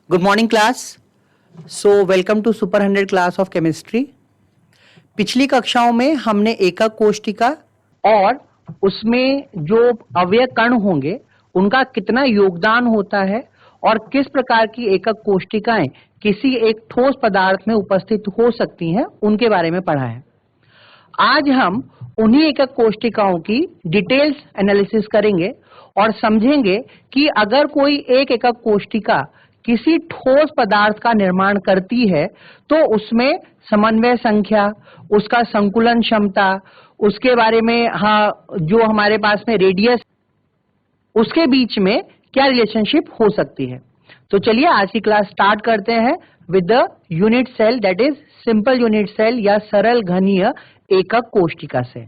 Good morning class. So welcome to Super 100 class of chemistry. पिछली कक्षाओं में हमने एकक कोष्टिका और उसमें जो अवयव कण होंगे उनका कितना योगदान होता है और किस प्रकार की एकक कोष्टिकाएं किसी एक ठोस पदार्थ में उपस्थित हो सकती हैं उनके बारे में पढ़ा है। आज हम उन्हीं एकक कोष्टिकाओं की डिटेल्स एनालिसिस करेंगे और समझेंगे कि अगर कोई एक एकक कोष्टिका किसी ठोस पदार्थ का निर्माण करती है तो उसमें समन्वय संख्या, उसका संकुलन क्षमता, उसके बारे में जो हमारे पास में रेडियस, उसके बीच में क्या रिलेशनशिप हो सकती है। तो चलिए आज की क्लास स्टार्ट करते हैं with the unit cell, that is simple unit cell या सरल घनीय एकक कोष्टिका से।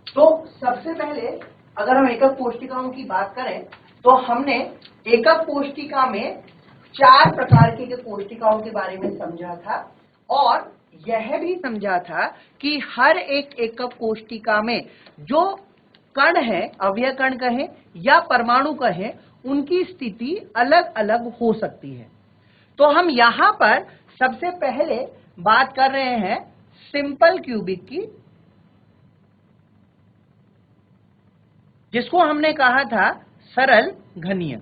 तो सबसे पहले अगर हम एकक कोष्टिकाओं की बात करें तो हमने एकक कोष्टिका में 4 प्रकार की कोष्टिकाओं के बारे में समझा था और यह भी समझा था कि हर एक एकक कोष्टिका में जो कण है, अवयव कण कहें या परमाणु कहें, उनकी स्थिति अलग अलग हो सकती है। तो हम यहां पर सबसे पहले बात कर रहे हैं सिंपल क्यूबिक की, जिसको हमने कहा था सरल घनीय।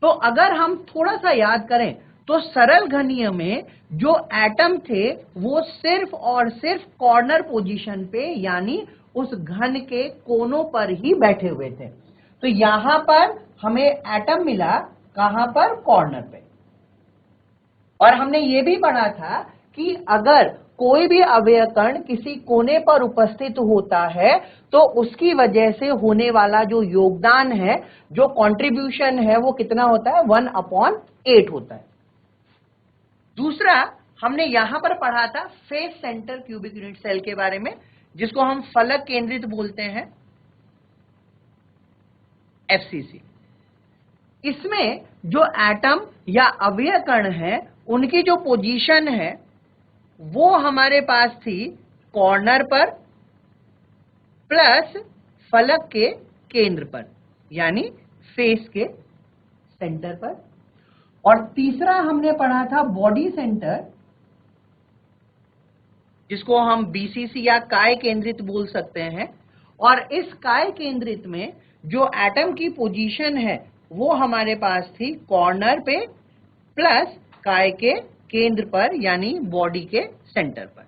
तो अगर हम थोड़ा सा याद करें तो सरल घनीय में जो एटम थे वो सिर्फ और सिर्फ कॉर्नर पोजीशन पे यानी उस घन के कोनों पर ही बैठे हुए थे। तो यहां पर हमें एटम मिला, कहां पर? कॉर्नर पे। और हमने ये भी पढ़ा था कि अगर कोई भी अवयव कण किसी कोने पर उपस्थित होता है तो उसकी वजह से होने वाला जो योगदान है, जो कंट्रीब्यूशन है, वो कितना होता है? 1/8 होता है। दूसरा हमने यहां पर पढ़ा था face centre cubic unit cell के बारे में, जिसको हम फलक केंद्रित बोलते हैं, FCC। इसमें जो एटम या अवयव कण है उनकी जो पोजीशन है वो हमारे पास थी कॉर्नर पर प्लस फलक के केंद्र पर यानी फेस के सेंटर पर। और तीसरा हमने पढ़ा था बॉडी सेंटर, जिसको हम BCC या काय केंद्रित बोल सकते हैं। और इस काय केंद्रित में जो एटम की पोजीशन है वो हमारे पास थी कॉर्नर पे प्लस काय के केंद्र पर यानी बॉडी के सेंटर पर।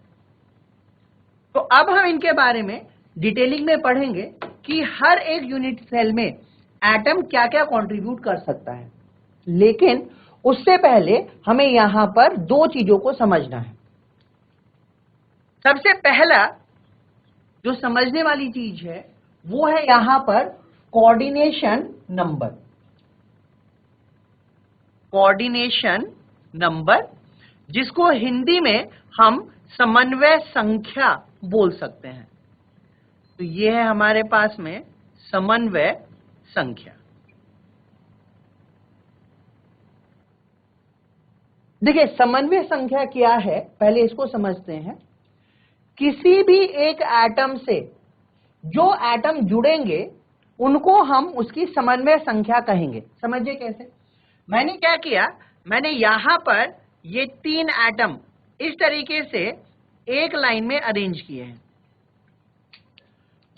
तो अब हम इनके बारे में डिटेलिंग में पढ़ेंगे कि हर एक यूनिट सेल में एटम क्या क्या कंट्रीब्यूट कर सकता है। लेकिन उससे पहले हमें यहां पर 2 चीजों को समझना है। सबसे पहला जो समझने वाली चीज है वो है यहां पर कोऑर्डिनेशन नंबर। कोऑर्डिनेशन नंबर, जिसको हिंदी में हम समन्वय संख्या बोल सकते हैं। तो ये है हमारे पास में समन्वय संख्या। देखिए समन्वय संख्या क्या है, पहले इसको समझते हैं। किसी भी एक एटम से जो एटम जुड़ेंगे उनको हम उसकी समन्वय संख्या कहेंगे। समझिए कैसे? मैंने क्या किया, मैंने यहां पर ये 3 एटम इस तरीके से एक लाइन में अरेंज किए हैं।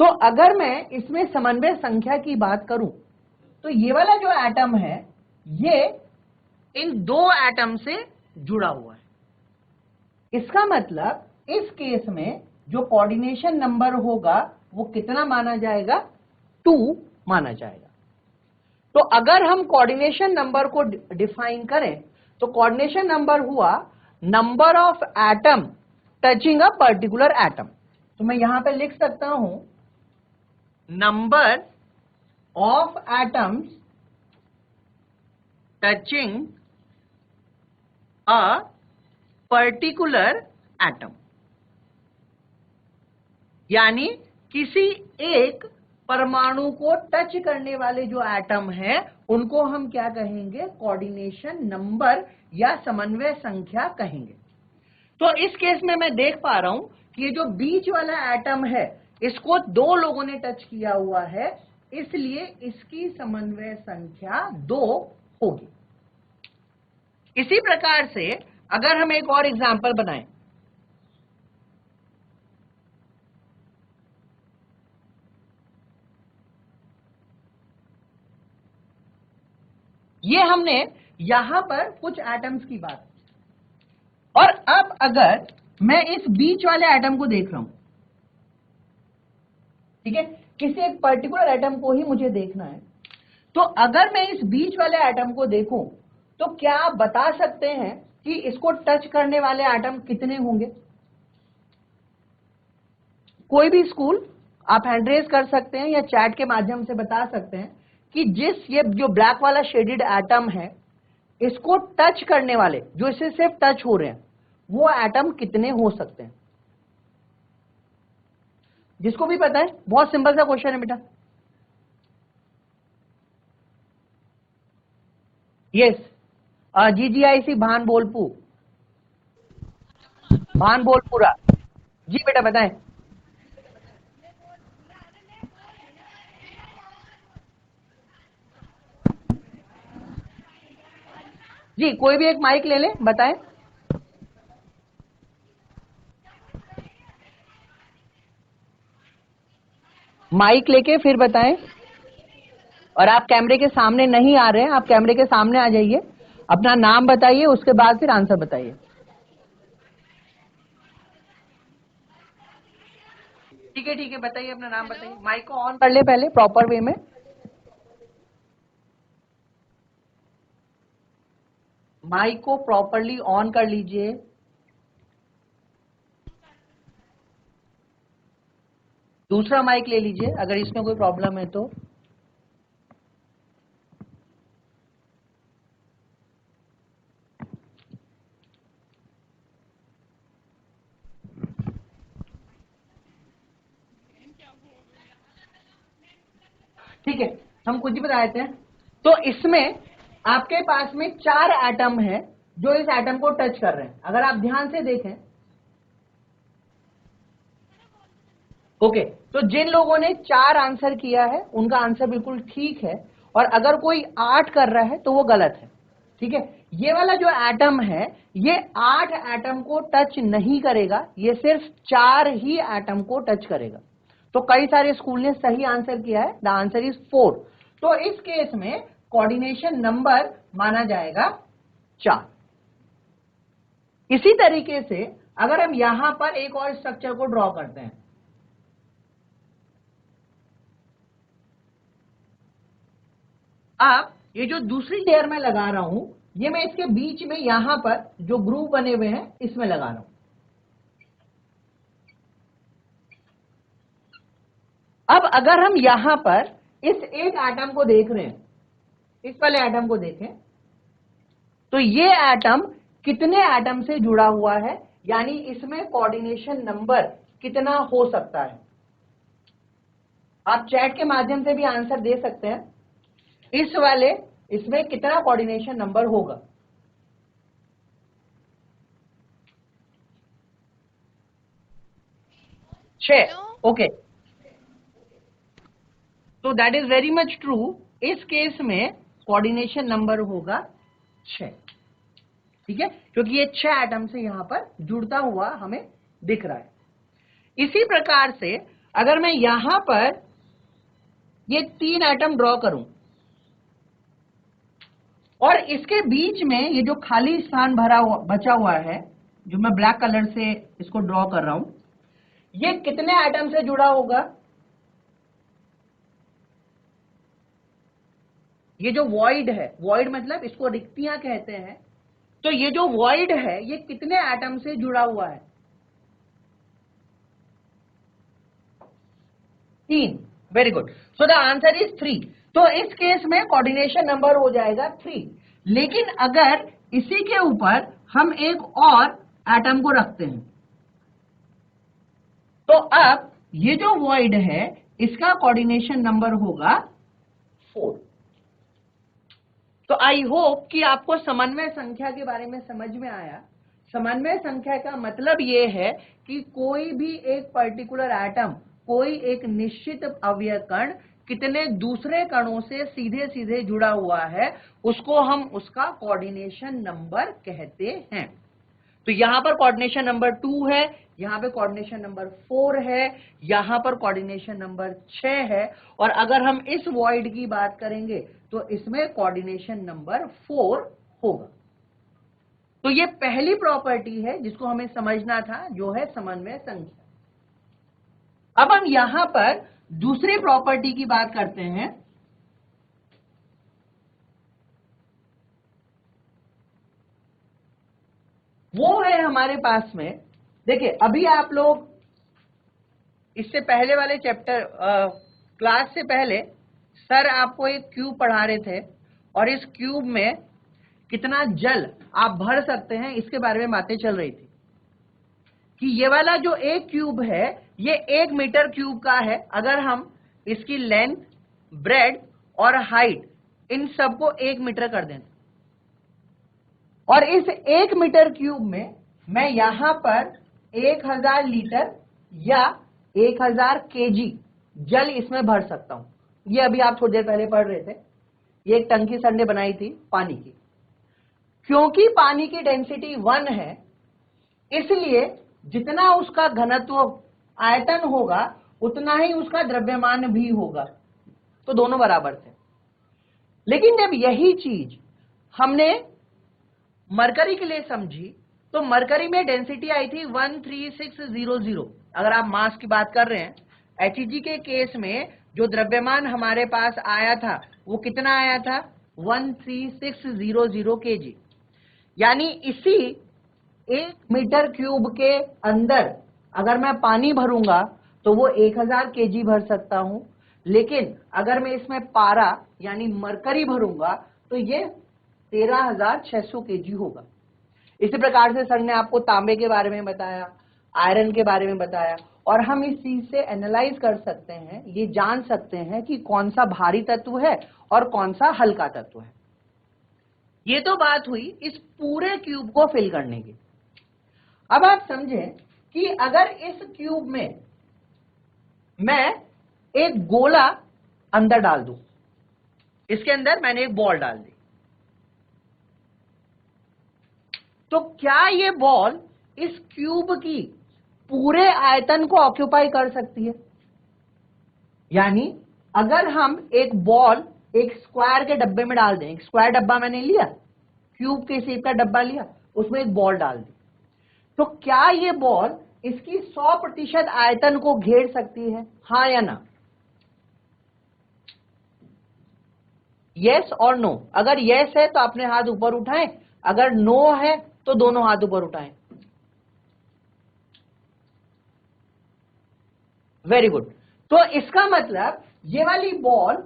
तो अगर मैं इसमें समन्वय संख्या की बात करूं तो ये वाला जो एटम है ये इन 2 एटम से जुड़ा हुआ है। इसका मतलब इस केस में जो कोऑर्डिनेशन नंबर होगा वो कितना माना जाएगा? 2 माना जाएगा। तो अगर हम कोऑर्डिनेशन नंबर को डिफाइन करें तो कोऑर्डिनेशन नंबर हुआ number of atom touching a particular atom. तो मैं यहां पे लिख सकता हूं number of atoms touching a particular atom, यानी किसी एक परमाणु को टच करने वाले जो एटम है उनको हम क्या कहेंगे? कोऑर्डिनेशन नंबर या समन्वय संख्या कहेंगे। तो इस केस में मैं देख पा रहा हूं कि ये जो बीच वाला एटम है इसको 2 लोगों ने टच किया हुआ है, इसलिए इसकी समन्वय संख्या 2 होगी। इसी प्रकार से अगर हम एक और एग्जांपल बनाएं, ये हमने यहां पर कुछ एटम्स की बात, और अब अगर मैं इस बीच वाले एटम को देख रहा हूं, ठीक है, किसी एक पर्टिकुलर एटम को ही मुझे देखना है, तो अगर मैं इस बीच वाले एटम को देखूं तो क्या आप बता सकते हैं कि इसको टच करने वाले एटम कितने होंगे? कोई भी स्कूल आप हैंड रेज कर सकते हैं या चैट के माध्यम से बता सकते हैं कि ये जो ब्लैक वाला शेडेड एटम है, इसको टच करने वाले, जो इसे सिर्फ टच हो रहे हैं, वो एटम कितने हो सकते हैं? जिसको भी पता है, बहुत सिंपल सा क्वेश्चन है बेटा। Yes, GGIC भानबोलपुरा। जी बेटा बताएं। जी कोई भी एक माइक ले ले, बताएं। माइक लेके फिर बताएं। और आप कैमरे के सामने नहीं आ रहे हैं, आप कैमरे के सामने आ जाइए, अपना नाम बताइए, उसके बाद फिर आंसर बताइए। ठीक है, बताइए, अपना नाम बताइए। माइक को ऑन कर ले पहले प्रॉपर वे में। माइक को प्रॉपरली ऑन कर लीजिए। दूसरा माइक ले लीजिए अगर इसमें कोई प्रॉब्लम है तो। ठीक है, हम कुछ भी बता देते हैं। तो इसमें आपके पास में 4 एटम है जो इस एटम को टच कर रहे हैं, अगर आप ध्यान से देखें। ओके, तो जिन लोगों ने 4 आंसर किया है उनका आंसर बिल्कुल ठीक है, और अगर कोई 8 कर रहा है तो वो गलत है। ठीक है, ये वाला जो एटम है ये 8 एटम को टच नहीं करेगा, ये सिर्फ 4 ही एटम को टच करेगा। तो कई सारे स्कूल ने सही आंसर किया है, द आंसर इज 4। तो इस केस में कोऑर्डिनेशन नंबर माना जाएगा 4। इसी तरीके से अगर हम यहां पर एक और स्ट्रक्चर को ड्रॉ करते हैं, अब ये जो दूसरी लेयर में लगा रहा हूं, ये मैं इसके बीच में यहां पर जो ग्रुप बने हुए हैं इसमें लगा रहा हूं। अब अगर हम यहां पर इस एक एटम को देख रहे हैं, इस वाले एटम को देखें, तो ये एटम कितने एटम से जुड़ा हुआ है, यानी इसमें कोऑर्डिनेशन नंबर कितना हो सकता है? आप चैट के माध्यम से भी आंसर दे सकते हैं। इस वाले इसमें कितना कोऑर्डिनेशन नंबर होगा? 6। ओके, तो that is very much true. इस केस में कोऑर्डिनेशन नंबर होगा 6। ठीक है, क्योंकि ये 6 एटम से यहां पर जुड़ता हुआ हमें दिख रहा है। इसी प्रकार से अगर मैं यहां पर ये 3 एटम ड्रॉ करूं और इसके बीच में ये जो खाली स्थान बचा हुआ है, जो मैं ब्लैक कलर से इसको ड्रॉ कर रहा हूं, ये कितने एटम से जुड़ा होगा? ये जो वॉइड है, वॉइड मतलब इसको रिक्तियां कहते हैं, तो ये जो वॉइड है ये कितने एटम से जुड़ा हुआ है? 3। Very good, so the answer is 3। तो इस केस में कोऑर्डिनेशन नंबर हो जाएगा 3। लेकिन अगर इसी के ऊपर हम एक और एटम को रखते हैं, तो अब ये जो वॉइड है इसका कोऑर्डिनेशन नंबर होगा 4। तो आई होप कि आपको समन्वय संख्या के बारे में समझ में आया। समन्वय संख्या का मतलब यह है कि कोई भी एक पर्टिकुलर एटम, कोई एक निश्चित अवयव कण कितने दूसरे कणों से सीधे सीधे जुड़ा हुआ है, उसको हम उसका कोऑर्डिनेशन नंबर कहते हैं। तो यहां पर कोऑर्डिनेशन नंबर 2 है, यहां पे कोऑर्डिनेशन नंबर 4 है, यहां पर कोऑर्डिनेशन नंबर 6 है, और अगर हम इस वॉइड की बात करेंगे तो इसमें कोऑर्डिनेशन नंबर 4 होगा। तो ये पहली प्रॉपर्टी है जिसको हमें समझना था, जो है समन्वय संख्या। अब हम यहां पर दूसरी प्रॉपर्टी की बात करते हैं। वो है हमारे पास में, देखिए अभी आप लोग इससे पहले वाले चैप्टर क्लास से पहले सर आपको एक क्यूब पढ़ा रहे थे, और इस क्यूब में कितना जल आप भर सकते हैं इसके बारे में बातें चल रही थी कि ये वाला जो एक क्यूब है ये 1 मीटर क्यूब का है। अगर हम इसकी लेंथ, ब्रेड और हाइट इन सबको 1 मीटर कर दें, और इस 1 मीटर क्यूब में मैं यहां पर 1000 लीटर या 1000 केजी जल इसमें भर सकता हूं। ये अभी आप थोड़ी देर पहले पढ़ रहे थे, ये एक टंकी सर ने बनाई थी पानी की। क्योंकि पानी की डेंसिटी 1 है, इसलिए जितना उसका घनत्व आयतन होगा उतना ही उसका द्रव्यमान भी होगा, तो दोनों बराबर थे। लेकिन जब यही चीज हमने मरकरी के लिए समझी, तो मरकरी में डेंसिटी आई थी 13600। अगर आप मास की बात कर रहे हैं, HEG के केस में जो द्रव्यमान हमारे पास आया था वो कितना आया था, 13600 kg। यानी इसी 1 मीटर क्यूब के अंदर अगर मैं पानी भरूंगा तो वो 1000 kg भर सकता हूं, लेकिन अगर मैं इसमें पारा यानी मरकरी भरूंगा तो ये 13600 kg होगा। इसी प्रकार से सर ने आपको तांबे के बारे में बताया, आयरन के बारे में बताया, और हम इस चीज से एनालाइज कर सकते हैं, ये जान सकते हैं कि कौन सा भारी तत्व है और कौन सा हल्का तत्व है। ये तो बात हुई इस पूरे क्यूब को फिल करने की। अब आप समझें कि अगर इस क्यूब में मैं एक गोला अंदर डाल दूं, इसके अंदर मैंने एक बॉल डाल दी, तो क्या ये बॉल इस क्यूब की पूरे आयतन को ऑक्यूपाई कर सकती है? यानी अगर हम एक बॉल एक स्क्वायर के डब्बे में डाल दें, एक स्क्वायर डब्बा मैंने लिया, क्यूब के शेप का डब्बा लिया, उसमें एक बॉल डाल दी, तो क्या ये बॉल इसकी 100% आयतन को घेर सकती है, हाँ या ना? यस और नो। अगर यस है तो अपने हाथ ऊपर उठाएं, अगर नो है तो दोनों हाथ ऊपर उठाएं। Very good. तो इसका मतलब ये वाली बॉल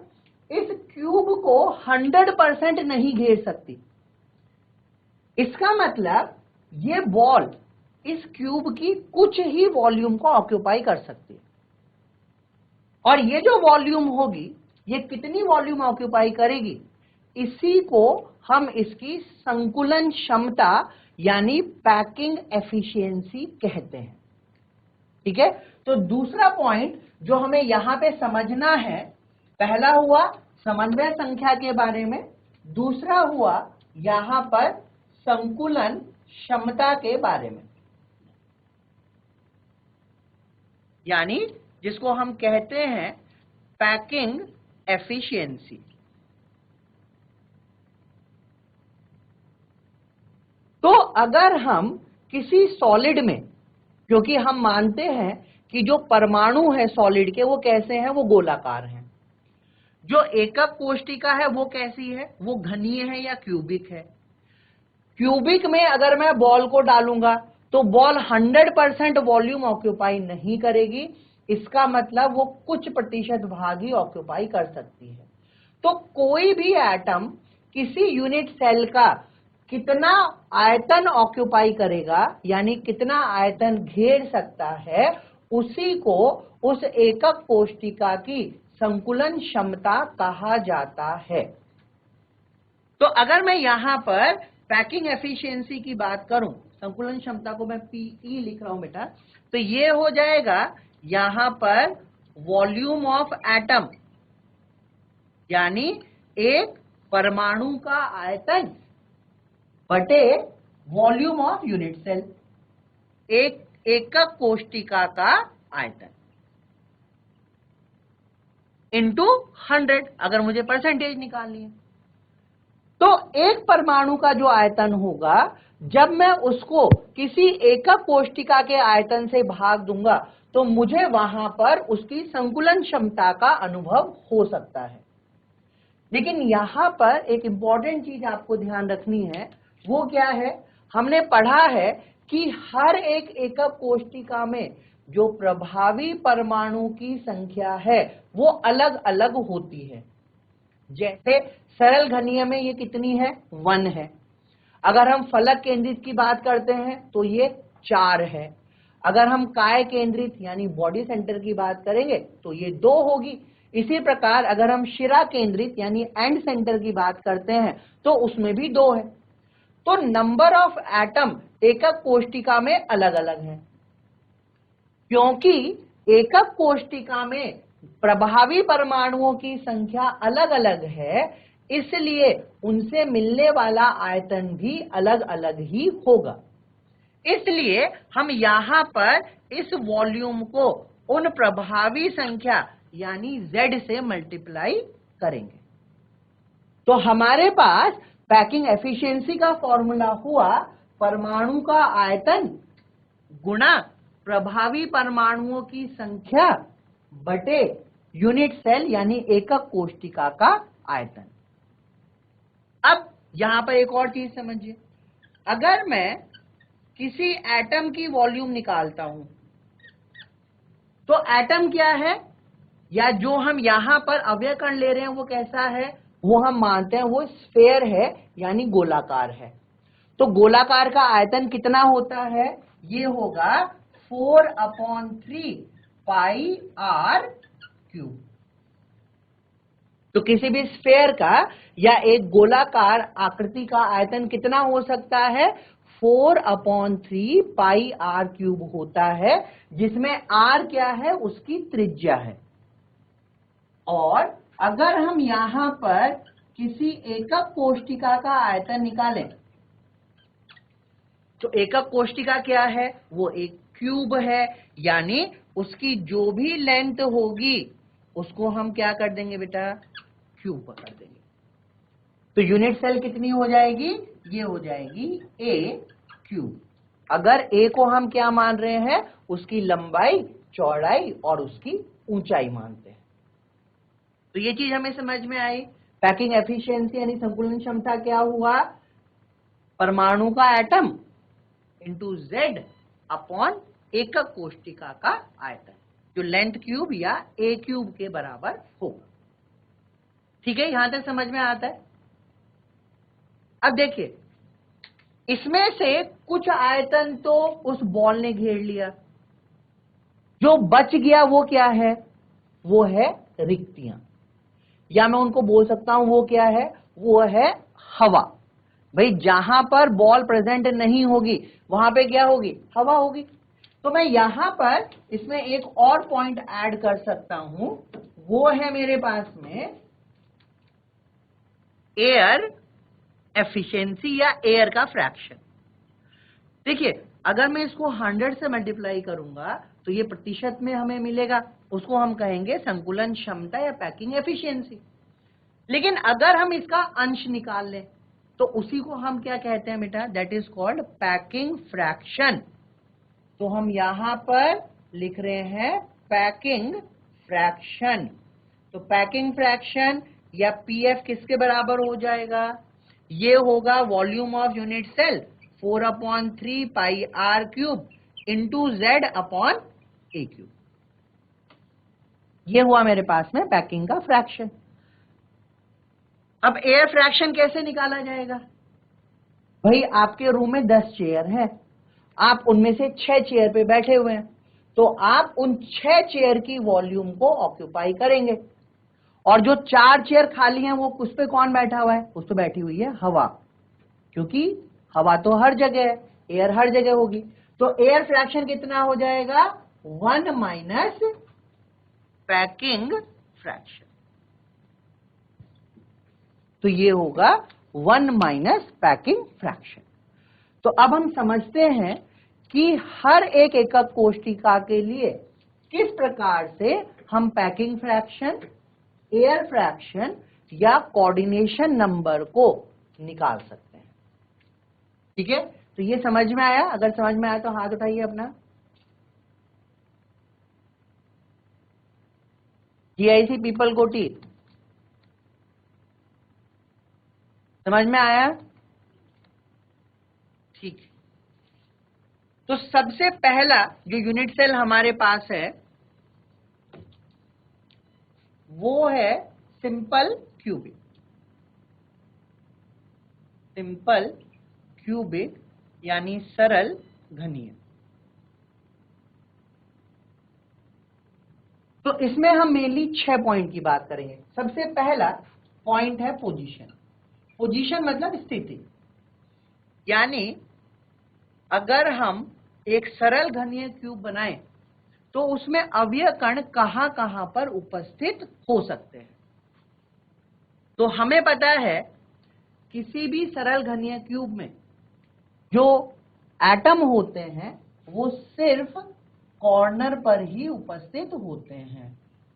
इस क्यूब को 100% नहीं घेर सकती। इसका मतलब ये बॉल इस क्यूब की कुछ ही वॉल्यूम को ऑक्यूपाई कर सकती है, और ये जो वॉल्यूम होगी ये कितनी वॉल्यूम ऑक्यूपाई करेगी, इसी को हम इसकी संकुलन क्षमता यानी पैकिंग एफिशिएंसी कहते हैं। ठीक है, तो दूसरा पॉइंट जो हमें यहां पे समझना है, पहला हुआ समन्वय संख्या के बारे में, दूसरा हुआ यहां पर संकुलन क्षमता के बारे में, यानी जिसको हम कहते हैं पैकिंग एफिशिएंसी। तो अगर हम किसी सॉलिड में, क्योंकि हम मानते हैं कि जो परमाणु है सॉलिड के वो कैसे हैं, वो गोलाकार हैं, जो एकक कोष्टिका है वो कैसी है, वो घनीय है या क्यूबिक है। क्यूबिक में अगर मैं बॉल को डालूंगा तो बॉल 100% वॉल्यूम ऑक्यूपाई नहीं करेगी, इसका मतलब वो कुछ प्रतिशत भाग ही ऑक्यूपाई कर सकती है। तो कोई भी एटम किसी यूनिट सेल का कितना आयतन ऑक्यूपाई करेगा, यानी कितना आयतन घेर सकता है, उसी को उस एकक कोष्टिका की संकुलन क्षमता कहा जाता है। तो अगर मैं यहां पर पैकिंग एफिशिएंसी की बात करूं, संकुलन क्षमता को मैं पीई लिख रहा हूं बेटा, तो ये हो जाएगा यहां पर वॉल्यूम ऑफ एटम यानी एक परमाणु का आयतन बटे वॉल्यूम ऑफ यूनिट सेल, एक एकक कोशिका का आयतन इंटू 100 अगर मुझे परसेंटेज निकालनी है। तो एक परमाणु का जो आयतन होगा जब मैं उसको किसी एकक कोशिका के आयतन से भाग दूंगा तो मुझे वहां पर उसकी संकुलन क्षमता का अनुभव हो सकता है। लेकिन यहां पर एक इंपॉर्टेंट चीज आपको ध्यान रखनी है, वो क्या है, हमने पढ़ा है कि हर एक एकक कोशिका में जो प्रभावी परमाणु की संख्या है वो अलग अलग होती है। जैसे सरल घनीय में ये कितनी है, 1 है। अगर हम फलक केंद्रित की बात करते हैं तो ये 4 है। अगर हम काय केंद्रित यानी बॉडी सेंटर की बात करेंगे तो ये 2 होगी। इसी प्रकार अगर हम शिरा केंद्रित यानी एंड सेंटर की बात करते हैं तो उसमें भी 2 है। तो नंबर ऑफ एटम एकक कोशिका में अलग अलग है। क्योंकि एकक कोशिका में प्रभावी परमाणुओं की संख्या अलग अलग है, इसलिए उनसे मिलने वाला आयतन भी अलग अलग ही होगा। इसलिए हम यहां पर इस वॉल्यूम को उन प्रभावी संख्या यानी Z से मल्टीप्लाई करेंगे। तो हमारे पास पैकिंग एफिशिएंसी का फॉर्मूला हुआ परमाणु का आयतन गुणा प्रभावी परमाणुओं की संख्या बटे यूनिट सेल यानी एकक कोशिका का आयतन। अब यहां पर एक और चीज समझिए, अगर मैं किसी एटम की वॉल्यूम निकालता हूं तो एटम क्या है, या जो हम यहां पर अवयव कण ले रहे हैं वो कैसा है, वो हम मानते हैं वो स्फेयर है यानी गोलाकार है। तो गोलाकार का आयतन कितना होता है, ये होगा 4/3 पाई r क्यूब। तो किसी भी स्फेयर का या एक गोलाकार आकृति का आयतन कितना हो सकता है, 4/3 पाई r क्यूब होता है, जिसमें r क्या है, उसकी त्रिज्या है। और अगर हम यहां पर किसी एकक कोशिका का आयतन निकालें तो एकक कोशिका क्या है, वो एक क्यूब है, यानी उसकी जो भी लेंथ होगी उसको हम क्या कर देंगे बेटा, क्यूब कर देंगे। तो यूनिट सेल कितनी हो जाएगी, ये हो जाएगी a क्यूब। अगर a को हम क्या मान रहे हैं, उसकी लंबाई, चौड़ाई और उसकी ऊंचाई मानते हैं। तो ये चीज हमें समझ में आई। पैकिंग एफिशिएंसी यानी संकुलन क्षमता क्या हुआ, परमाणु का एटम इंटू Z अपॉन एकक कोशिका का आयतन, जो लेंथ क्यूब या a क्यूब के बराबर होगा। ठीक है, यहां तक समझ में आता है। अब देखिए, इसमें से कुछ आयतन तो उस बॉल ने घेर लिया, जो बच गया वो क्या है, वो है रिक्तियां, या मैं उनको बोल सकता हूं वो क्या है, वो है हवा। भाई जहां पर बॉल प्रेजेंट नहीं होगी वहां पे क्या होगी, हवा होगी। तो मैं यहां पर इसमें एक और पॉइंट ऐड कर सकता हूं, वो है मेरे पास में एयर एफिशिएंसी या एयर का फ्रैक्शन। देखिए, अगर मैं इसको 100 से मल्टीप्लाई करूंगा तो ये प्रतिशत में हमें मिलेगा, उसको हम कहेंगे संकुलन क्षमता या पैकिंग एफिशिएंसी। लेकिन अगर हम इसका अंश निकाल लें तो उसी को हम क्या कहते हैं बेटा, that is called packing fraction. तो हम यहां पर लिख रहे हैं पैकिंग फ्रैक्शन। तो पैकिंग फ्रैक्शन या पीएफ किसके बराबर हो जाएगा, ये होगा volume of unit cell 4/3 pi r cube into Z upon a cube. ये हुआ मेरे पास में पैकिंग का फ्रैक्शन। अब एयर फ्रैक्शन कैसे निकाला जाएगा, भाई आपके रूम में 10 चेयर है, आप उनमें से 6 चेयर पे बैठे हुए हैं, तो आप उन 6 चेयर की वॉल्यूम को ऑक्यूपाई करेंगे, और जो 4 चेयर खाली हैं वो उस पे कौन बैठा हुआ है, उस पे बैठी हुई है हवा, क्योंकि हवा तो हर जगह है, एयर हर जगह होगी। तो एयर फ्रैक्शन कितना हो जाएगा, 1 - पैकिंग फ्रैक्शन। तो ये होगा 1 माइनस पैकिंग फ्रैक्शन। तो अब हम समझते हैं कि हर एक एकक कोशिका के लिए किस प्रकार से हम पैकिंग फ्रैक्शन, एयर फ्रैक्शन या कोऑर्डिनेशन नंबर को निकाल सकते हैं। ठीक है, तो ये समझ में आया? अगर समझ में आया तो हाथ उठाइए अपना। GIC पीपल कोटी, समझ में आया? ठीक। तो सबसे पहला जो यूनिट सेल हमारे पास है वो है सिंपल क्यूबिक। सिंपल क्यूबिक यानी सरल घनीय। तो इसमें हम मेनली 6 पॉइंट की बात करेंगे। सबसे पहला पॉइंट है पोजीशन। पोजीशन मतलब स्थिति, यानी अगर हम एक सरल घनीय क्यूब बनाएं तो उसमें अवयव कण कहां कहां पर उपस्थित हो सकते हैं। तो हमें पता है किसी भी सरल घनीय क्यूब में जो एटम होते हैं वो सिर्फ कॉर्नर पर ही उपस्थित होते हैं।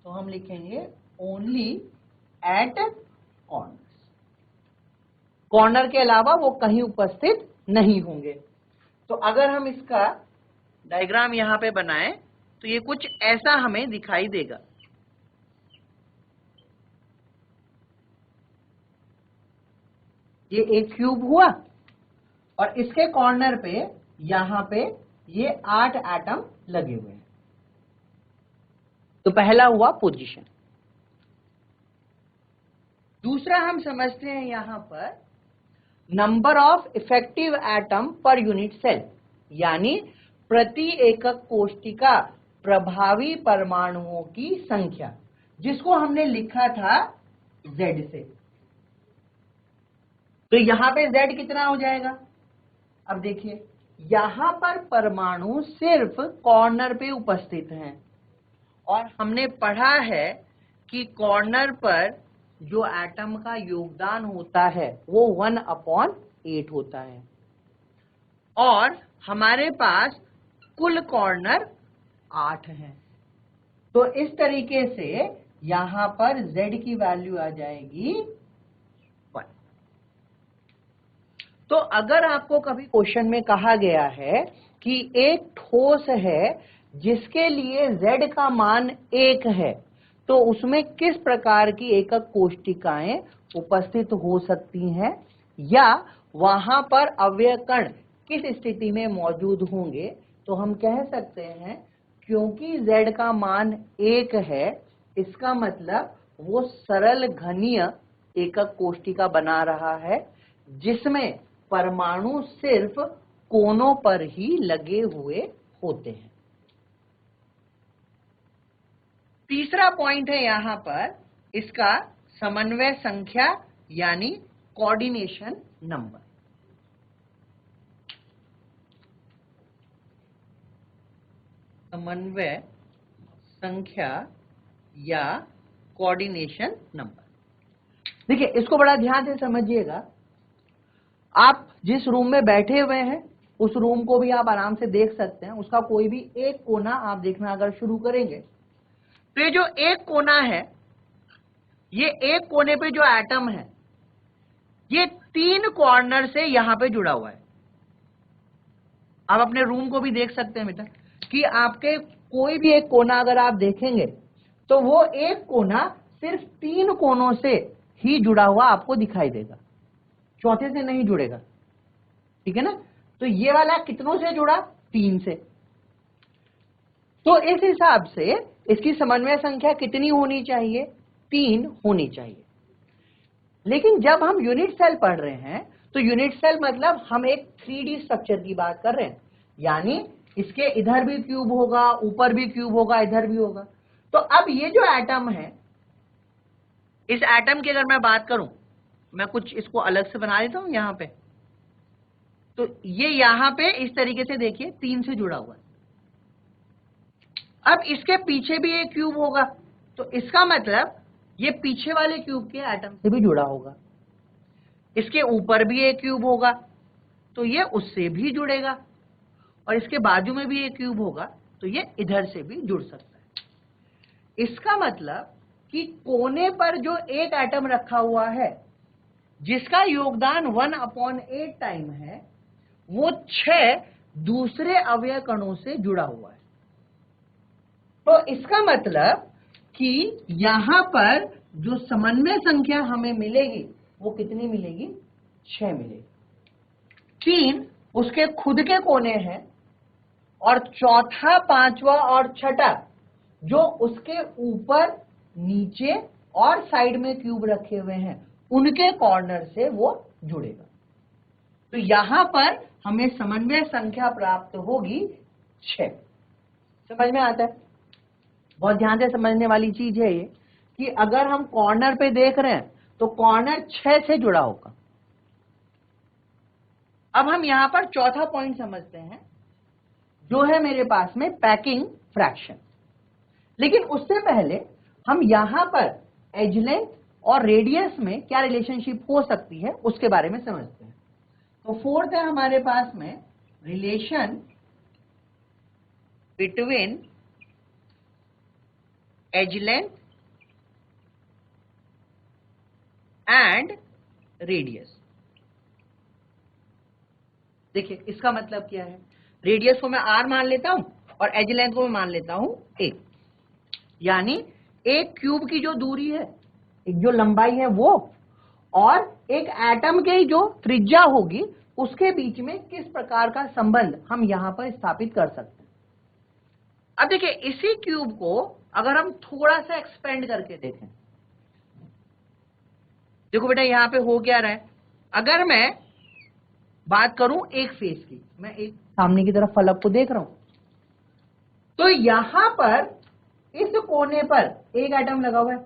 तो हम लिखेंगे ओनली एट कॉर्नर। कॉर्नर के अलावा वो कहीं उपस्थित नहीं होंगे। तो अगर हम इसका डायग्राम यहां पे बनाएं तो ये कुछ ऐसा हमें दिखाई देगा। ये एक क्यूब हुआ और इसके कॉर्नर पे यहां पे ये 8 एटम लगे हुए हैं। तो पहला हुआ पोजीशन। दूसरा हम समझते हैं यहां पर number of effective atom per unit cell, यानी प्रति एकक कोशिका प्रभावी परमाणुओं की संख्या, जिसको हमने लिखा था Z से। तो यहां पे Z कितना हो जाएगा? अब देखिए यहां पर परमाणु सिर्फ कॉर्नर पे उपस्थित हैं और हमने पढ़ा है कि कॉर्नर पर जो एटम का योगदान होता है वो 1/8 होता है और हमारे पास कुल कॉर्नर 8 हैं। तो इस तरीके से यहां पर Z की वैल्यू आ जाएगी 1। तो अगर आपको कभी क्वेश्चन में कहा गया है कि एक ठोस है जिसके लिए Z का मान 1 है, तो उसमें किस प्रकार की एकक कोशिकाएं उपस्थित हो सकती हैं या वहां पर अवयव कण किस स्थिति में मौजूद होंगे, तो हम कह सकते हैं क्योंकि Z का मान 1 है, इसका मतलब वो सरल घनीय एकक कोशिका बना रहा है जिसमें परमाणु सिर्फ कोनों पर ही लगे हुए होते हैं। तीसरा पॉइंट है यहां पर इसका समन्वय संख्या यानी कोऑर्डिनेशन नंबर। समन्वय संख्या या कोऑर्डिनेशन नंबर। देखिए इसको बड़ा ध्यान से समझिएगा। आप जिस रूम में बैठे हुए हैं उस रूम को भी आप आराम से देख सकते हैं। उसका कोई भी एक कोना आप देखना अगर शुरू करेंगे तो ये जो एक कोना है, ये एक कोने पे जो एटम है ये 3 कॉर्नर से यहां पे जुड़ा हुआ है। आप अपने रूम को भी देख सकते हैं बेटा कि आपके कोई भी एक कोना अगर आप देखेंगे तो वो एक कोना सिर्फ 3 कोनों से ही जुड़ा हुआ आपको दिखाई देगा, चौथे से नहीं जुड़ेगा। ठीक है ना? तो ये वाला कितनों से जुड़ा? 3 से। तो इस हिसाब से इसकी समन्वय संख्या कितनी होनी चाहिए? 3 होनी चाहिए। लेकिन जब हम यूनिट सेल पढ़ रहे हैं तो यूनिट सेल मतलब हम एक 3D स्ट्रक्चर की बात कर रहे हैं, यानी इसके इधर भी क्यूब होगा, ऊपर भी क्यूब होगा, इधर भी होगा। तो अब ये जो एटम है, इस एटम की अगर मैं बात करूं, मैं कुछ इसको अलग से बना देता हूं यहां पे। तो ये यहां पे इस तरीके से देखिए 3 से जुड़ा हुआ है। अब इसके पीछे भी एक क्यूब होगा, तो इसका मतलब ये पीछे वाले क्यूब के एटम से भी जुड़ा होगा। इसके ऊपर भी एक क्यूब होगा तो ये उससे भी जुड़ेगा, और इसके बाजू में भी एक क्यूब होगा तो ये इधर से भी जुड़ सकता है। इसका मतलब कि कोने पर जो एक एटम रखा हुआ है जिसका योगदान 1/8 टाइम है, वो 6 दूसरे अवयव कणों से जुड़ा हुआ है। तो इसका मतलब कि यहां पर जो समन्वय संख्या हमें मिलेगी वो कितनी मिलेगी? 6 मिलेगी। 3 उसके खुद के कोने हैं और चौथा, पांचवा और छठा जो उसके ऊपर, नीचे और साइड में क्यूब रखे हुए हैं उनके कॉर्नर से वो जुड़ेगा। तो यहां पर हमें समन्वय संख्या प्राप्त होगी 6। समझ में आता है? बहुत ध्यान से समझने वाली चीज है ये कि अगर हम कॉर्नर पे देख रहे हैं तो कॉर्नर 6 से जुड़ा होगा। अब हम यहां पर चौथा पॉइंट समझते हैं जो है मेरे पास में पैकिंग फ्रैक्शन। लेकिन उससे पहले हम यहां पर एज लेंथ और रेडियस में क्या रिलेशनशिप हो सकती है उसके बारे में समझते हैं। तो फोर्थ है हमारे पास में relation between edge length and radius. देखिए इसका मतलब क्या है, रेडियस को मैं r मान लेता हूं और एज लेंथ को मैं मान लेता हूं a, यानी एक क्यूब की जो दूरी है, एक जो लंबाई है वो, और एक एटम की जो त्रिज्या होगी उसके बीच में किस प्रकार का संबंध हम यहां पर स्थापित कर सकते हैं। अब देखिए इसी क्यूब को अगर हम थोड़ा सा एक्सपेंड करके देखें, देखो बेटा यहां पे हो क्या रहा है, अगर मैं बात करूं एक फेस की, मैं एक सामने की तरफ फलक को देख रहा हूं, तो यहां पर इस कोने पर एक एटम लगा हुआ है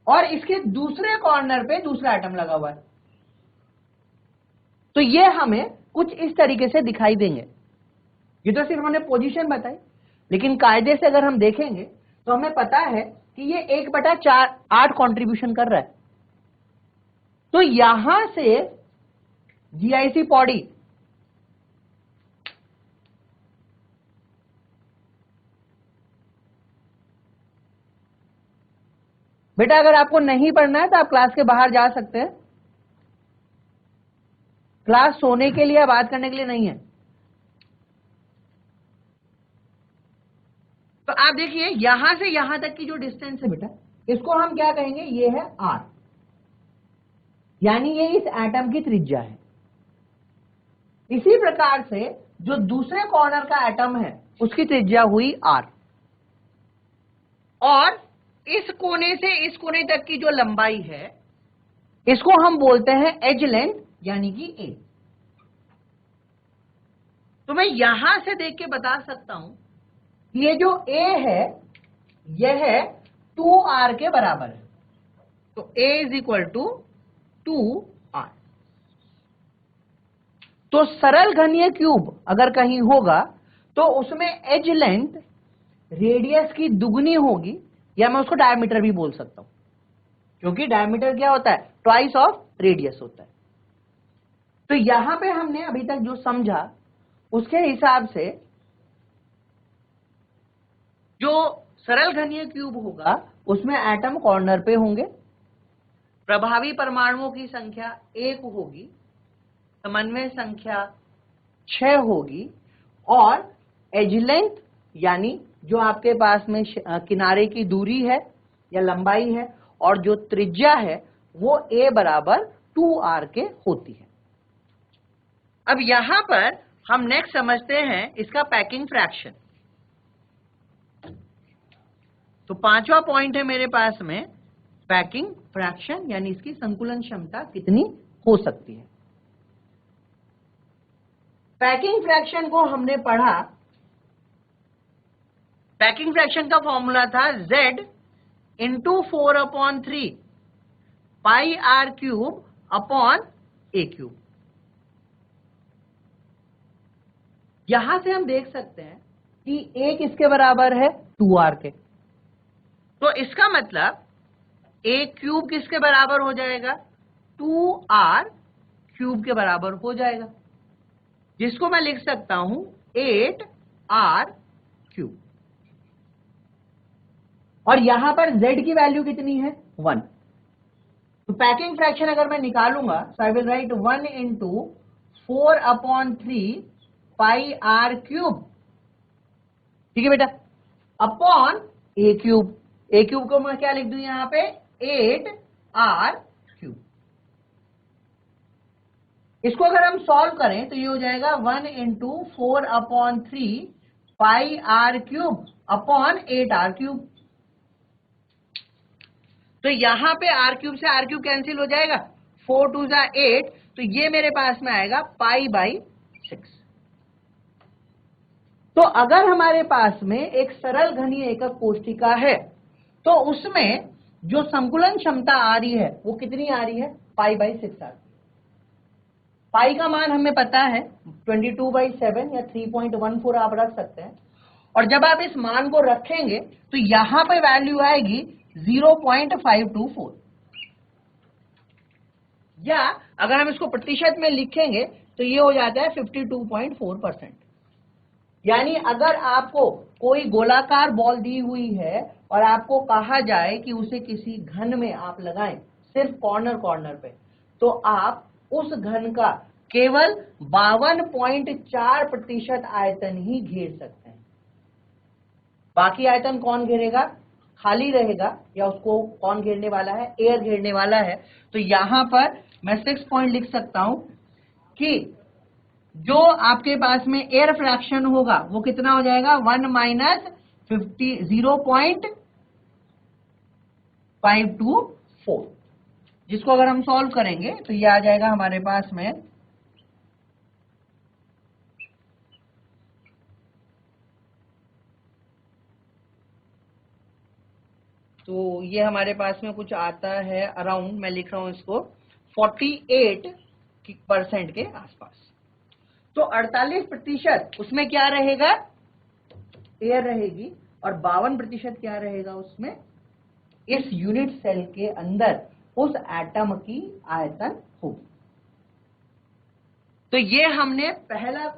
और इसके दूसरे कॉर्नर पे दूसरा एटम लगा हुआ है। तो ये हमें कुछ इस तरीके से दिखाई देंगे। ये तो सिर्फ हमने पोजीशन बताई, लेकिन कायदे से अगर हम देखेंगे तो हमें पता है कि ये 1/8 कंट्रीब्यूशन कर रहा है। तो यहां से जीआईसी पॉडी बेटा अगर आपको नहीं पढ़ना है तो आप क्लास के बाहर जा सकते हैं, क्लास सोने के लिए, बात करने के लिए नहीं है। तो आप देखिए यहां से यहां तक की जो डिस्टेंस है बेटा, इसको हम क्या कहेंगे, ये है r, यानी ये इस एटम की त्रिज्या है। इसी प्रकार से जो दूसरे कॉर्नर का एटम है उसकी त्रिज्या हुई r, और इस कोने से इस कोने तक की जो लंबाई है इसको हम बोलते हैं एज लेंथ, यानी कि a। तो मैं यहां से देख के बता सकता हूं कि ये जो a है यह 2r के बराबर है। तो a = 2r। तो सरल घनीय क्यूब अगर कहीं होगा तो उसमें एज लेंथ रेडियस की दुगनी होगी, या मैं उसको डायमीटर भी बोल सकता हूं, क्योंकि डायमीटर क्या होता है, ट्वाइस ऑफ रेडियस होता है। तो यहां पे हमने अभी तक जो समझा उसके हिसाब से जो सरल घनीय क्यूब होगा उसमें एटम कॉर्नर पे होंगे, प्रभावी परमाणुओं की संख्या 1 होगी, समन्वय संख्या 6 होगी, और एज लेंथ यानी जो आपके पास में किनारे की दूरी है या लंबाई है और जो त्रिज्या है वो a = 2r के होती है। अब यहां पर हम नेक्स्ट समझते हैं इसका पैकिंग फ्रैक्शन। तो पांचवा पॉइंट है मेरे पास में पैकिंग फ्रैक्शन, यानी इसकी संकुलन क्षमता कितनी हो सकती है। पैकिंग फ्रैक्शन को हमने पढ़ा, पैकिंग फ्रैक्शन का फॉर्मूला था Z × 4/3 πr³ A³। यहां से हम देख सकते हैं कि A किसके बराबर है, 2r के। तो इसका मतलब ए क्यूब किसके बराबर हो जाएगा? 2r क्यूब के बराबर हो जाएगा, जिसको मैं लिख सकता हूं 8r क्यूब। और यहां पर z की वैल्यू कितनी है? 1। तो पैकिंग फ्रैक्शन अगर मैं निकालूंगा, so I will write 1 into 4/3 pi are cube, ठीक है बेटा, upon A cube. A cube को मैं क्या लिख दूं यहां पे? 8r cube. इसको अगर हम सॉल्व करें तो ये हो जाएगा 1 into 4/3 pi are cube upon 8r cube. तो यहां पे आर क्यूब से आर क्यूब कैंसिल हो जाएगा, 4 2 8, तो ये मेरे पास में आएगा π/6। तो अगर हमारे पास में एक सरल घनीय एकक कोष्टिका है तो उसमें जो संकुलन क्षमता आ रही है वो कितनी आ रही है? π/6 आ रही है। पाई का मान हमें पता है 22/7 या 3.14 आप रख सकते हैं, और जब आप इस मान को रखेंगे तो यहां पे वैल्यू आएगी 0.524, या अगर हम इसको प्रतिशत में लिखेंगे तो ये हो जाता है 52.4%। यानी अगर आपको कोई गोलाकार बॉल दी हुई है और आपको कहा जाए कि उसे किसी घन में आप लगाएं सिर्फ कॉर्नर कॉर्नर पे, तो आप उस घन का केवल 52.4% आयतन ही घेर सकते हैं। बाकी आयतन कौन घेरेगा? खाली रहेगा, या उसको कौन घेरने वाला है? एयर घेरने वाला है। तो यहां पर मैं 6 पॉइंट लिख सकता हूं कि जो आपके पास में एयर फ्रैक्शन होगा वो कितना हो जाएगा? 1 माइनस 0.524, जिसको अगर हम सॉल्व करेंगे तो ये आ जाएगा हमारे पास में तो ये हमारे पास में कुछ आता है अराउंड, मैं लिख रहा हूं इसको 48% के आसपास। तो 48% उसमें क्या रहेगा? एयर रहेगी, और 52% क्या रहेगा उसमें? इस यूनिट सेल के अंदर उस एटम की आयतन होगी। तो ये हमने पहला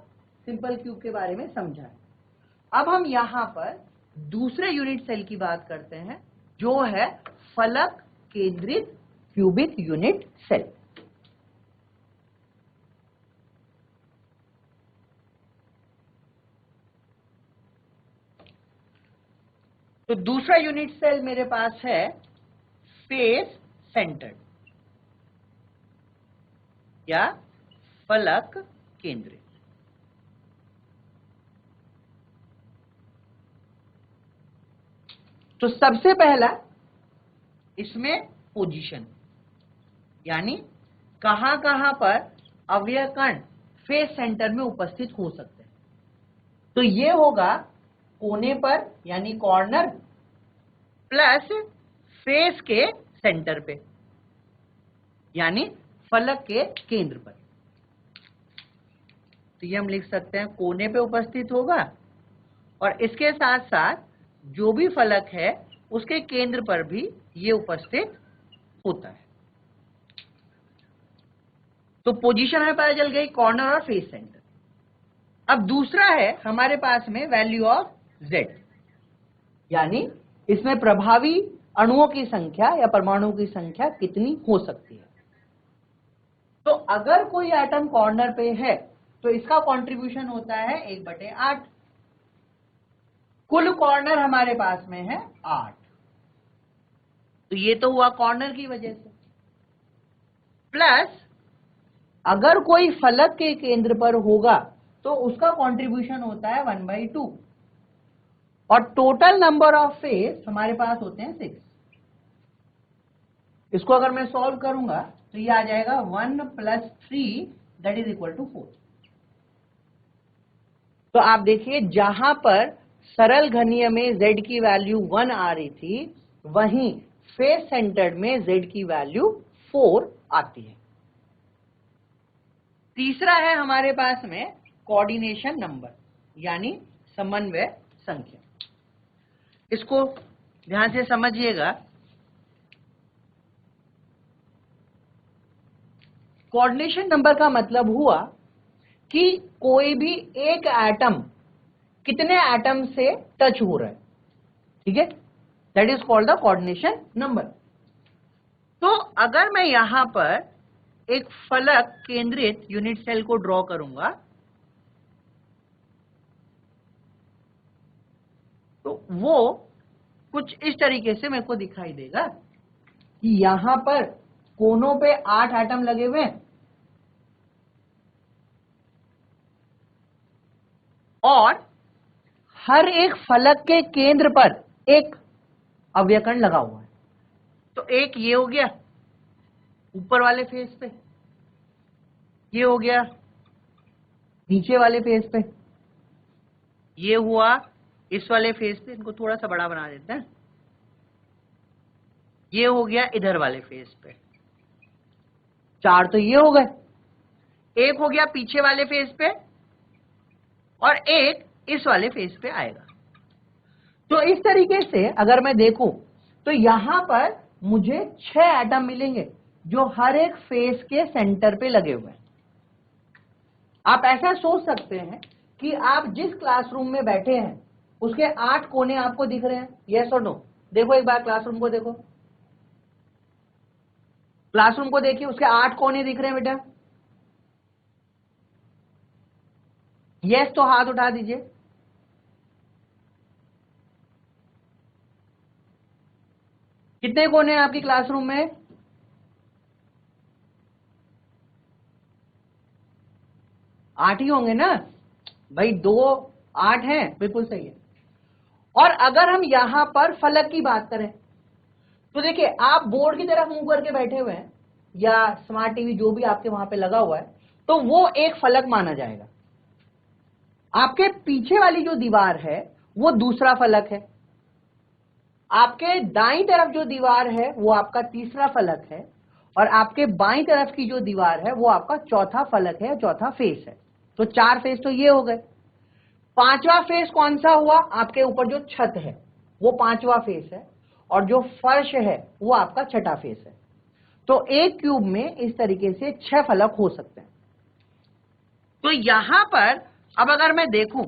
सिंपल क्यूब के बारे में समझा है। अब हम यहां पर दूसरे यूनिट सेल की बात करते हैं, जो है फलक केंद्रित क्यूबिक यूनिट सेल। तो दूसरा यूनिट सेल मेरे पास है फेस सेंटर्ड या फलक केंद्रित। तो सबसे पहला इसमें पोजीशन, यानी कहां कहां पर अवयव कण फेस सेंटर में उपस्थित हो सकते हैं। तो ये होगा कोने पर यानी कॉर्नर, प्लस फेस के सेंटर पे यानी फलक के केंद्र पर। तो ये हम लिख सकते हैं कोने पे उपस्थित होगा, और इसके साथ साथ जो भी फलक है उसके केंद्र पर भी ये उपस्थित होता है। तो पोजीशन हमें पता चल गई, कॉर्नर और फेस सेंटर। अब दूसरा है हमारे पास में वैल्यू ऑफ z, यानी इसमें प्रभावी अणुओं की संख्या या परमाणुओं की संख्या कितनी हो सकती है। तो अगर कोई एटम कॉर्नर पे है तो इसका कंट्रीब्यूशन होता है 1/8। कुल कॉर्नर हमारे पास में है 8, तो ये तो हुआ कॉर्नर की वजह से, प्लस अगर कोई फलक के केंद्र पर होगा तो उसका कंट्रीब्यूशन होता है 1/2, और टोटल नंबर ऑफ फेस हमारे पास होते हैं 6। इसको अगर मैं सॉल्व करूंगा तो ये आ जाएगा 1 + 3 = 4। तो आप देखिए जहां पर सरल घनीय में z की वैल्यू 1 आ रही थी, वहीं फेस सेंटर्ड में z की वैल्यू 4 आती है। तीसरा है हमारे पास में कोऑर्डिनेशन नंबर, यानी समन्वय संख्या। इसको ध्यान से समझिएगा कोऑर्डिनेशन नंबर का मतलब हुआ कि कोई भी एक एटम कितने एटम से टच हो रहा है, ठीक है, that is called the coordination number. तो अगर मैं यहां पर एक फलक केंद्रित यूनिट सेल को ड्रॉ करूंगा तो वो कुछ इस तरीके से मेरे को दिखाई देगा कि यहां पर कोनों पे 8 एटम लगे हुए हैं और हर एक फलक के केंद्र पर एक अवयकण लगा हुआ है। तो एक ये हो गया ऊपर वाले फेस पे, ये हो गया नीचे वाले फेस पे, ये हुआ इस वाले फेस पे, इनको थोड़ा सा बड़ा बना देते हैं, ये हो गया इधर वाले फेस पे। 4 तो ये हो गए, एक हो गया पीछे वाले फेस पे और एक इस वाले फेस पे आएगा। तो इस तरीके से अगर मैं देखूं तो यहां पर मुझे 6 एटम मिलेंगे जो हर एक फेस के सेंटर पे लगे हुए हैं। आप ऐसा सोच सकते हैं कि आप जिस क्लासरूम में बैठे हैं उसके 8 कोने आपको दिख रहे हैं, यस और नो? देखो एक बार क्लासरूम को देखो, क्लासरूम को देखिए, उसके 8 कोने दिख रहे हैं बेटा, यस तो हाथ उठा दीजिए। कितने कोने हैं आपकी क्लासरूम में? 8 ही होंगे ना भाई, 2 8 हैं, बिल्कुल सही है। और अगर हम यहां पर फलक की बात करें तो देखिए आप बोर्ड की तरफ मुंह करके बैठे हुए हैं या स्मार्ट टीवी जो भी आपके वहां पे लगा हुआ है, तो वो एक फलक माना जाएगा। आपके पीछे वाली जो दीवार है वो दूसरा फलक है, आपके दाईं तरफ जो दीवार है वो आपका तीसरा फलक है और आपके बाईं तरफ की जो दीवार है वो आपका चौथा फलक है, चौथा फेस है। तो 4 फेस तो ये हो गए। 5वां फेस कौन सा हुआ? आपके ऊपर जो छत है वो 5वां फेस है और जो फर्श है वो आपका छठा फेस है। तो एक क्यूब में इस तरीके से 6 फलक हो सकते हैं। तो यहां पर अब अगर मैं देखूं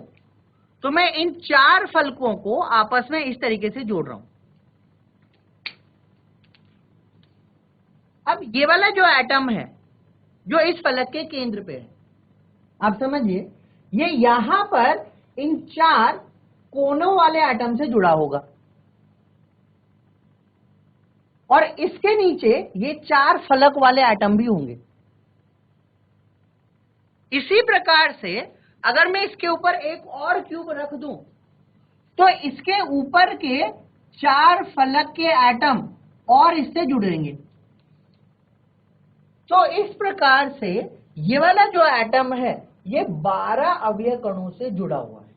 तो मैं इन 4 फलकों को आपस में इस तरीके से जोड़ रहा हूं। अब ये वाला जो एटम है जो इस फलक के केंद्र पे है, आप समझिए ये यहां पर इन 4 कोनों वाले एटम से जुड़ा होगा और इसके नीचे ये 4 फलक वाले एटम भी होंगे। इसी प्रकार से अगर मैं इसके ऊपर एक और क्यूब रख दूं तो इसके ऊपर के 4 फलक के एटम और इससे जुड़ेंगे। तो इस प्रकार से ये वाला जो एटम है ये 12 अवयव कणों से जुड़ा हुआ है।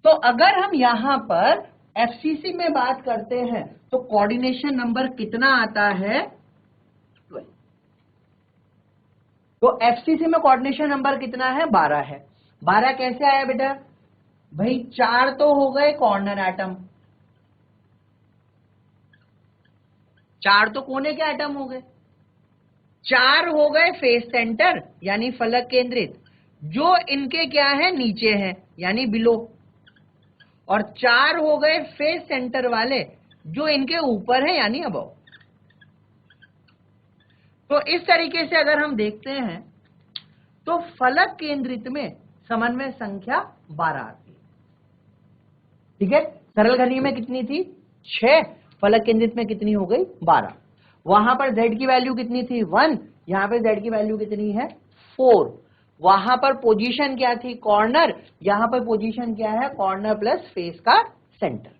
तो अगर हम यहां पर एफसीसी में बात करते हैं तो कोऑर्डिनेशन नंबर कितना आता है? 12। तो एफसीसी में कोऑर्डिनेशन नंबर कितना है? 12 है। 12 कैसे आया बेटा? भाई 4 तो हो गए कॉर्नर एटम, 4 तो कोने के एटम हो गए, 4 हो गए फेस सेंटर यानी फलक केंद्रित जो इनके क्या है? नीचे है यानी बिलो, और 4 हो गए फेस सेंटर वाले जो इनके ऊपर है यानी अबव। तो इस तरीके से अगर हम देखते हैं तो फलक केंद्रित में समन्वय संख्या 12 आती है। ठीक है, सरल घनीय में कितनी थी? 6, फलक केंद्रित में कितनी हो गई? 12। वहां पर z की वैल्यू कितनी थी? 1, यहां पर z की वैल्यू कितनी है? 4। वहां पर पोजीशन क्या थी? कॉर्नर, यहां पर पोजीशन क्या है? कॉर्नर प्लस फेस का सेंटर।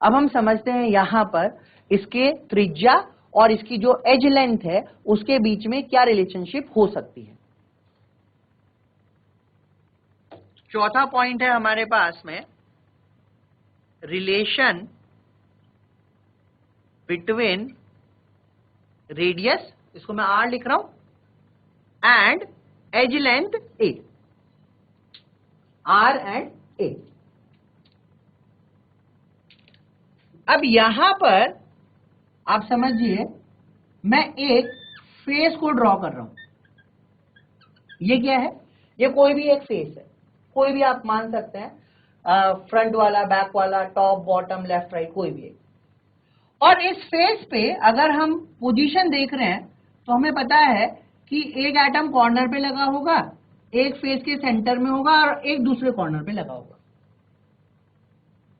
अब हम समझते हैं यहां पर इसके त्रिज्या और इसकी जो एज लेंथ है उसके बीच में क्या रिलेशनशिप हो सकती है। चौथा पॉइंट है हमारे पास में रिलेशन बिटवीन रेडियस, इसको मैं r लिख रहा हूं, and edge length a, r and a। अब यहां पर आप समझिए मैं एक फेस को ड्रॉ कर रहा हूं। ये क्या है? ये कोई भी एक फेस है, कोई भी आप मान सकते हैं, फ्रंट वाला, बैक वाला, टॉप, बॉटम, लेफ्ट, राइट, कोई भी एक। और इस फेस पे अगर हम पोजीशन देख रहे हैं तो हमें पता है कि एक एटम कॉर्नर पे लगा होगा, एक फेस के सेंटर में होगा और एक दूसरे कॉर्नर पे लगा होगा।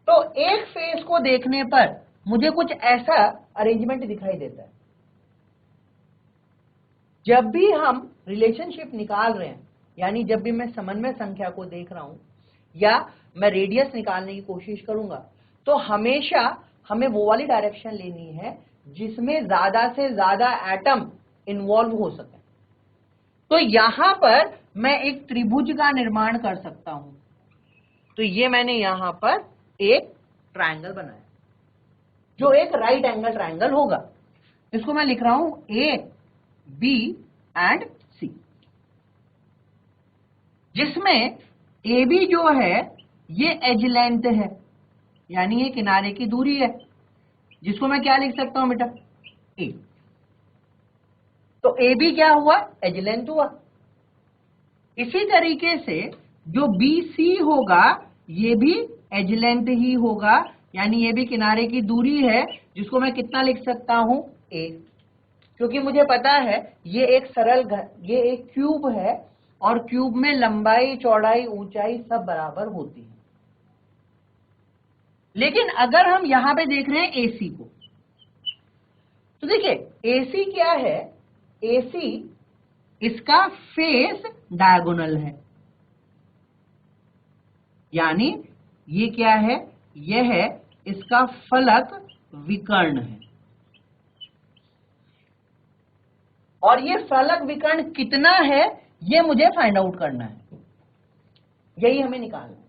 तो एक फेस को देखने पर मुझे कुछ ऐसा अरेंजमेंट दिखाई देता है। जब भी हम रिलेशनशिप निकाल रहे हैं, यानी जब भी मैं समन्वय संख्या को देख रहा हूं या मैं रेडियस निकालने की कोशिश करूंगा, तो हमेशा हमें वो वाली डायरेक्शन लेनी है जिसमें ज्यादा से ज्यादा एटम इन्वॉल्व हो सके। तो यहां पर मैं एक त्रिभुज का निर्माण कर सकता हूं। तो ये मैंने यहां पर एक ट्रायंगल बनाया जो एक राइट एंगल ट्रायंगल होगा। इसको मैं लिख रहा हूं ए बी एंड सी, जिसमें ए बी जो है ये एज लेंथ है, यानी ये किनारे की दूरी है, जिसको मैं क्या लिख सकता हूं बेटा? ए। तो ए बी क्या हुआ? एज लेंथ हुआ। इसी तरीके से जो बी सी होगा ये भी एज लेंथ ही होगा, यानी ये भी किनारे की दूरी है, जिसको मैं कितना लिख सकता हूं? ए। क्योंकि मुझे पता है ये एक ये एक क्यूब है और क्यूब में लंबाई, चौड़ाई, ऊंचाई सब बराबर होती है। लेकिन अगर हम यहां पे देख रहे हैं एसी को, तो देखिए एसी क्या है? एसी इसका फेस डायगोनल है, यानी ये क्या है? यह है इसका फलक विकर्ण है। और ये फलक विकर्ण कितना है ये मुझे फाइंड आउट करना है, यही हमें निकालना है।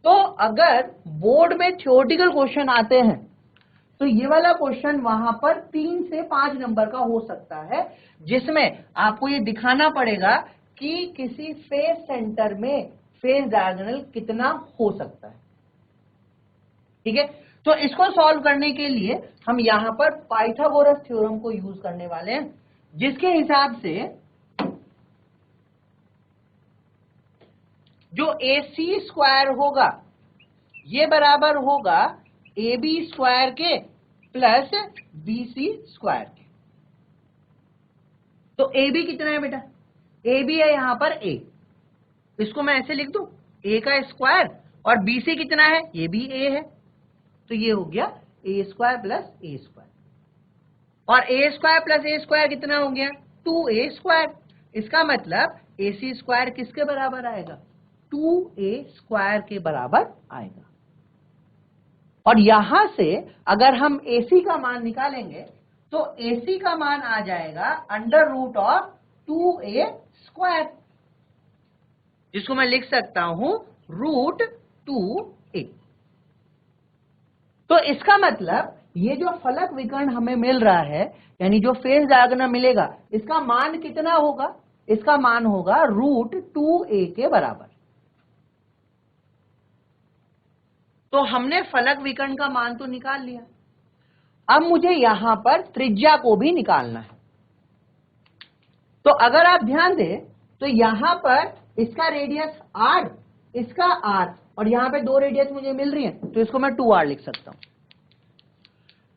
तो अगर बोर्ड में थ्योरेटिकल क्वेश्चन आते हैं तो ये वाला क्वेश्चन वहां पर 3 से 5 नंबर का हो सकता है, जिसमें आपको ये दिखाना पड़ेगा कि किसी फेस सेंटर में फेस डायगोनल कितना हो सकता है। ठीक है, तो इसको सॉल्व करने के लिए हम यहां पर पाइथागोरस थ्योरम को यूज करने वाले हैं, जिसके हिसाब से जो AC स्क्वायर होगा ये बराबर होगा AB स्क्वायर के प्लस BC स्क्वायर के। तो AB कितना है बेटा? AB है यहां पर A, इसको मैं ऐसे लिख दूं A का स्क्वायर, और BC कितना है? ये भी A है, तो ये हो गया A square plus A square. और A square plus A square कितना हो गया? 2A square. इसका मतलब AC स्क्वायर किसके बराबर आएगा? 2A स्क्वायर के बराबर आएगा। और यहां से अगर हम AC का मान निकालेंगे तो AC का मान आ जाएगा under root of 2A square, जिसको मैं लिख सकता हूं रूट 2A। तो इसका मतलब ये जो फलक विकर्ण हमें मिल रहा है, यानी जो फेस डायगोनल मिलेगा, इसका मान कितना होगा? इसका मान होगा रूट 2A के बराबर। तो हमने फलक विकर्ण का मान तो निकाल लिया, अब मुझे यहां पर त्रिज्या को भी निकालना है। तो अगर आप ध्यान दें तो यहां पर इसका रेडियस r, इसका r, और यहां पे 2 रेडियस मुझे मिल रही है, तो इसको मैं 2r लिख सकता हूं।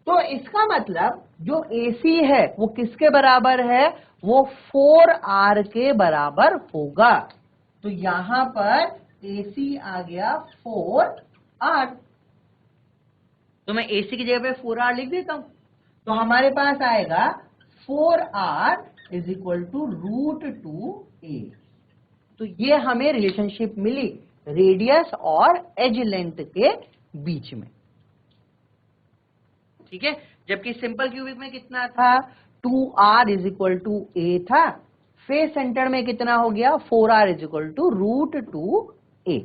तो इसका मतलब जो AC है वो किसके बराबर है? वो 4r के बराबर होगा। तो यहां पर AC आ गया 4r। तो मैं AC की जगह पे 4r लिख देता हूं, तो हमारे पास आएगा 4r is equal to root 2A। तो ये हमें रिलेशनशिप मिली रेडियस और एज लेंथ के बीच में। ठीक है, जबकि सिंपल क्यूबिक में कितना था? 2r is equal to A था। फेस सेंटर में कितना हो गया? 4r is equal to root 2A।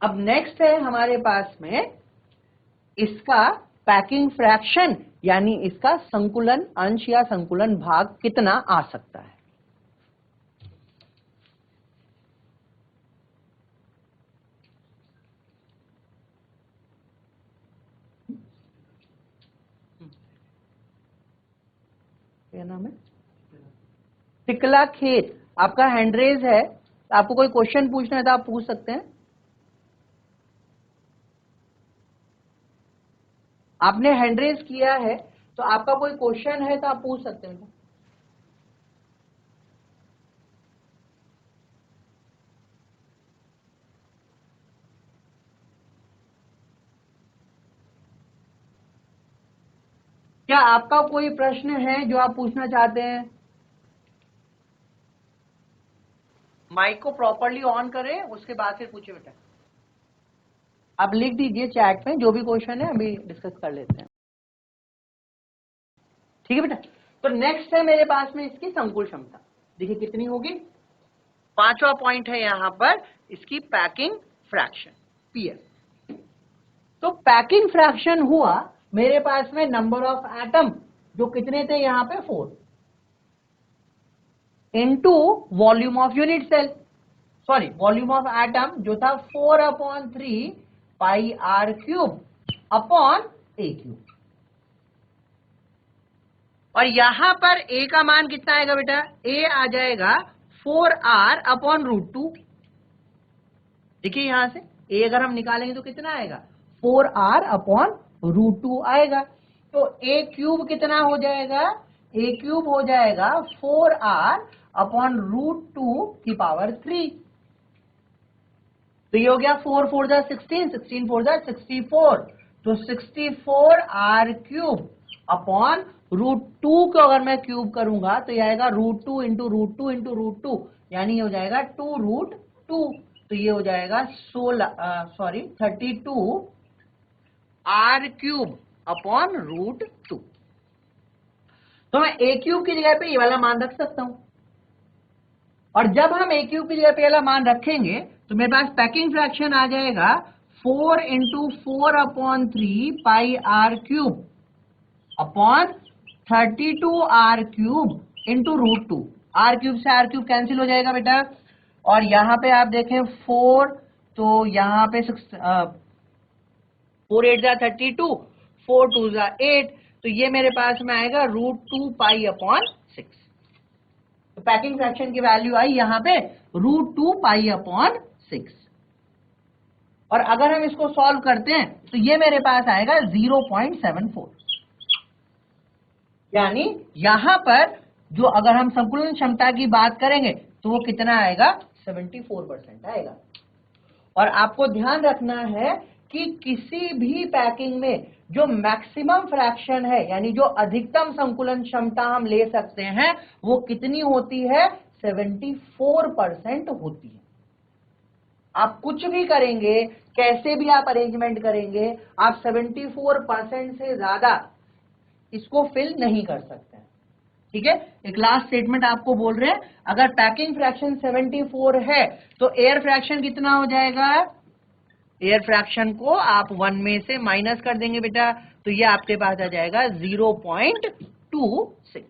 अब नेक्स्ट है हमारे पास में इसका पैकिंग फ्रैक्शन, यानी इसका संकुलन अंश या संकुलन भाग कितना आ सकता है। क्या नाम है, टिकला खेत। आपका हैंड रेज है, आपको कोई क्वेश्चन पूछना है तो आप पूछ सकते हैं। आपने हैंड रेज किया है तो आपका कोई क्वेश्चन है तो आप पूछ सकते हैं। क्या आपका कोई प्रश्न है जो आप पूछना चाहते हैं? माइक को प्रॉपरली ऑन करें, उसके बाद फिर पूछिए बेटा। आप लिख दीजिए चैट में जो भी क्वेश्चन है, अभी डिस्कस कर लेते हैं। ठीक है बेटा। तो नेक्स्ट है मेरे पास में इसकी संकुल क्षमता। देखिए कितनी होगी, पांचवा पॉइंट है यहां पर इसकी पैकिंग फ्रैक्शन पीएफ। तो पैकिंग फ्रैक्शन हुआ मेरे पास में नंबर ऑफ एटम, जो कितने थे यहां पे 4, into volume of unit cell, sorry volume of atom जो था 4/3 pi are cube upon A cube. और यहां पर ए का मान कितना आएगा बेटा, ए आ जाएगा 4r अपॉन √2। देखिए यहां से ए अगर हम निकालेंगे तो कितना आएगा, 4r अपॉन √2 आएगा। तो ए क्यूब कितना हो जाएगा, ए क्यूब हो जाएगा 4r अपॉन √2 की पावर 3। तो ये हो गया 4 4 जा 16, 16 4 जा 64, तो 64r क्यूब अपॉन √2 को अगर मैं क्यूब करूंगा तो ये आएगा √2 इंटू √2 इंटू √2, यानी ये हो जाएगा 2√2। तो ये हो जाएगा 32 r क्यूब अपॉन √2। तो मैं ए क्यूब की जगह पे ये वाला मान रख सकता हूं, और जब हम ए क्यूब की जगह पे वाला मान रखेंगे तो मेरे पास पैकिंग फ्रैक्शन आ जाएगा 4 into 4/3 pi are cube upon 32r cube into √2। R cube से आर क्यूब कैंसिल हो जाएगा बेटा, और यहां पे आप देखें 4, तो यहां पे 4 8 जा 32, 4 2 जा 8, तो ये मेरे पास में आएगा √2 पाई अपॉन 6। तो पैकिंग फ्रैक्शन की वैल्यू आई यहां पे √2 पाई अपॉन 6। और अगर हम इसको सॉल्व करते हैं तो ये मेरे पास आएगा 0.74, यानी यहां पर जो अगर हम संकुलन क्षमता की बात करेंगे तो वो कितना आएगा, 74% आएगा। और आपको ध्यान रखना है कि किसी भी पैकिंग में जो मैक्सिमम फ्रैक्शन है, यानी जो अधिकतम संकुलन क्षमता हम ले सकते हैं, वो कितनी होती है, 74% होती है। आप कुछ भी करेंगे, कैसे भी आप अरेंजमेंट करेंगे, आप 74% से ज्यादा इसको फिल नहीं कर सकते हैं। ठीक है, एक लास्ट स्टेटमेंट आपको बोल रहे हैं, अगर पैकिंग फ्रैक्शन 74 है तो एयर फ्रैक्शन कितना हो जाएगा, एयर फ्रैक्शन को आप 1 में से माइनस कर देंगे बेटा, तो ये आपके पास आ जाएगा 0.26।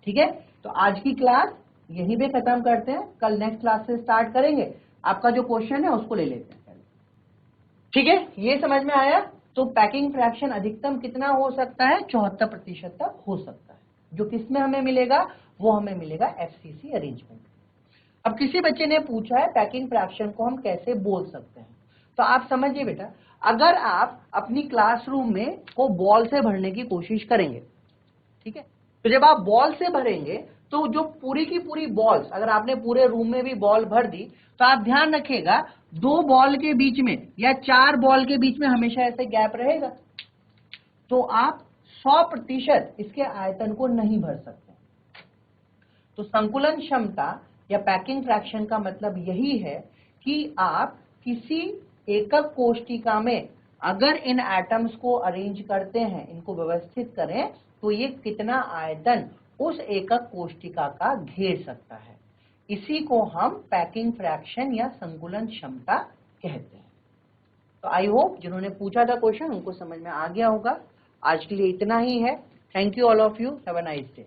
ठीक है, तो आज की क्लास यहीं पे खत्म करते हैं, कल नेक्स्ट क्लास से स्टार्ट करेंगे। आपका जो क्वेश्चन है उसको ले लेते हैं। ठीक है, ये समझ में आया। तो पैकिंग फ्रैक्शन अधिकतम कितना हो सकता है, 74% तक हो सकता है। जो किसमें हमें मिलेगा, वो हमें मिलेगा एफसीसी अरेंजमेंट। अब किसी बच्चे ने पूछा है पैकिंग फ्रैक्शन को हम कैसे बोल सकते हैं, तो आप समझिए बेटा, अगर आप अपनी क्लासरूम में को बॉल से भरने की कोशिश करेंगे, ठीक है, तो जब आप बॉल से भरेंगे तो जो पूरी की पूरी बॉल्स, अगर आपने पूरे रूम में भी बॉल भर दी, तो आप ध्यान रखिएगा 2 बॉल के बीच में या 4 बॉल के बीच में हमेशा ऐसे गैप रहेगा, तो आप 100% इसके आयतन को नहीं भर सकते। तो संकुलन क्षमता या पैकिंग फ्रैक्शन का मतलब यही है कि आप किसी एकक कोशिका में अगर इन एटम्स को अरेंज करते हैं, इनको व्यवस्थित करें, तो ये कितना आयतन उस एकक कोशिका का घेर सकता है। इसी को हम पैकिंग फ्रैक्शन या संकुलन क्षमता कहते हैं। तो आई होप जिन्होंने पूछा था क्वेश्चन उनको समझ में आ गया होगा। आज के लिए इतना ही है। Thank you all of you, have a nice day.